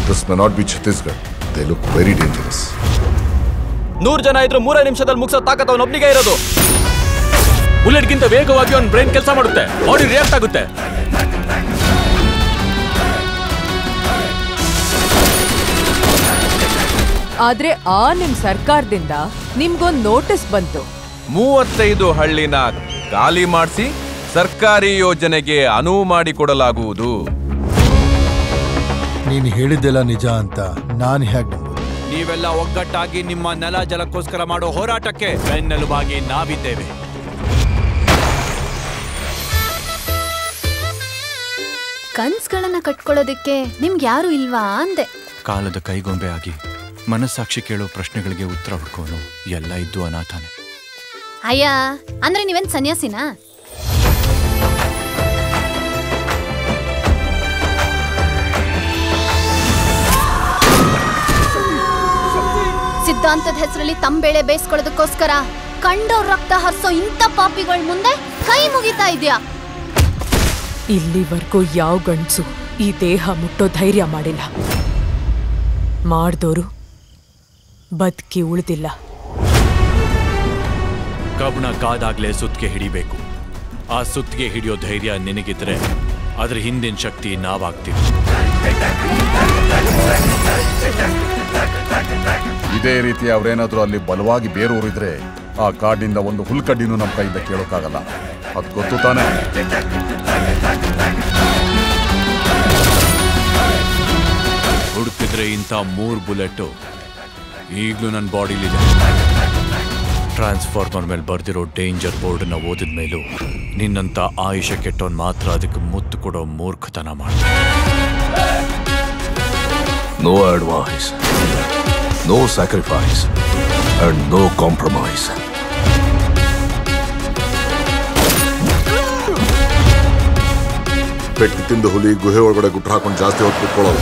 This may not be Chhattisgarh. They look very dangerous. 100 ಜನ ಇದ್ರು 3 ನಿಮಿಷದಲ್ಲಿ ಮುಗಿಸೋ ತಾಕತ್ತು ಅವನೊಬ್ಬನಿಗೆ ಇರೋದು. ಬುಲೆಟ್ಗಿಂತ ವೇಗವಾಗಿ ಅವನ ಬ್ರೈನ್ ಕೆಲಸ ಮಾಡುತ್ತೆ, ಬಾಡಿ ರಿಯಾಕ್ಟ್ ಆಗುತ್ತೆ. ಆದ್ರೆ ನಿಮ್ ಸರ್ಕಾರದಿಂದ ನಿಮ್ಗೊಂದು ನೋಟಿಸ್ ಬಂತು. 35 ಹಳ್ಳಿನ ಖಾಲಿ ಮಾಡಿಸಿ ಸರ್ಕಾರಿ ಯೋಜನೆಗೆ ಅನುವು ಮಾಡಿಕೊಡಲಾಗುವುದು. ನೀನು ಹೇಳಿದ್ದೆಲ್ಲ ನಿಜ ಅಂತ ನಾನು ಹೇಗೆ ನಂಬೋದು? ನೀವೆಲ್ಲ ಒಗ್ಗಟ್ಟಾಗಿ ನಿಮ್ಮ ನೆಲ ಜಲಕ್ಕೋಸ್ಕರ ಮಾಡೋ ಹೋರಾಟಕ್ಕೆ ಬೆನ್ನೆಲುಬಾಗಿ ನಾವಿದ್ದೇವೆ. ಕನ್ಸ್ಗಳನ್ನ ಕಟ್ಕೊಳ್ಳೋದಕ್ಕೆ ನಿಮ್ಗೆ ಯಾರು ಇಲ್ವಾ ಅಂದೆ. ಕಾಲದ ಕೈಗೊಂಬೆ ಆಗಿ ಮನಸ್ಸಾಕ್ಷಿ ಕೇಳೋ ಪ್ರಶ್ನೆಗಳಿಗೆ ಉತ್ತರ ಹುಡ್ಕೋನು ಎಲ್ಲ ಇದ್ದು ಅನಾಥಾನೆ. ಅಯ್ಯ, ಅಂದ್ರೆ ನೀವೇನ್ ಸನ್ಯಾಸಿನಾ? ಸಿದ್ಧಾಂತದ ಹೆಸರಲ್ಲಿ ತಂಬೇಳೆ ಬೇಯಿಸ್ಕೊಳ್ಳೋದಕ್ಕೋಸ್ಕರ ಕಂಡವ್ರ ರಕ್ತ ಹರಿಸೋ ಇಂಥ ಪಾಪಿಗಳ ಮುಂದೆ ಕೈ ಮುಗಿತಾ ಇದ್ಯಾ? ಇಲ್ಲಿವರೆಗೂ ಯಾವ ಗಂಡ್ಸು ಈ ದೇಹ ಮುಟ್ಟೋ ಧೈರ್ಯ ಮಾಡಿಲ್ಲ. ಮಾಡ್ದೋರು ಬದುಕಿ ಉಳಿದಿಲ್ಲ. ಕಬ್ಬಣ ಕಾದಾಗ್ಲೇ ಸುತ್ತಿಗೆ ಹಿಡಿಬೇಕು. ಆ ಸುತ್ತಿಗೆ ಹಿಡಿಯೋ ಧೈರ್ಯ ನಿನಗಿದ್ರೆ ಅದ್ರ ಹಿಂದಿನ ಶಕ್ತಿ ನಾವಾಗ್ತೀವಿ. ಇದೇ ರೀತಿ ಅವರೇನಾದ್ರೂ ಅಲ್ಲಿ ಬಲವಾಗಿ ಬೇರೂರಿದ್ರೆ ಆ ಕಾಡಿನಿಂದ ಒಂದು ಹುಲ್ಕಡ್ಡಿನೂ ನಮ್ಮ ಕೈಯಿಂದ ಕೇಳೋಕ್ಕಾಗಲ್ಲ. ಅದು ಗೊತ್ತು ತಾನೆ? ಹುಡುಕಿದ್ರೆ ಇಂಥ 3 ಬುಲೆಟ್ಟು ಈಗಲೂ ನನ್ನ ಬಾಡಿಲಿದೆ. ಟ್ರಾನ್ಸ್ಫಾರ್ಮರ್ ಮೇಲೆ ಬರ್ದಿರೋ ಡೇಂಜರ್ ಬೋರ್ಡ್ನ ಓದಿದ ಮೇಲೂ ನಿನ್ನಂತ ಆಯುಷ್ಯ ಕೆಟ್ಟವನ್ ಮಾತ್ರ ಅದಕ್ಕೆ ಮುತ್ತು ಕೊಡೋ ಮೂರ್ಖತನ ಮಾಡ್ತಾರೆ. No advice, no sacrifice, and no compromise. ಪೆಟ್ಟು ತಿಂದು ಹುಲಿ ಗುಹೆ ಒಳಗಡೆ ಗುಟ್ಟು ಹಾಕೊಂಡು ಜಾಸ್ತಿ ಹೊತ್ತು ಕುತ್ಕೊಳ್ಳೋದು.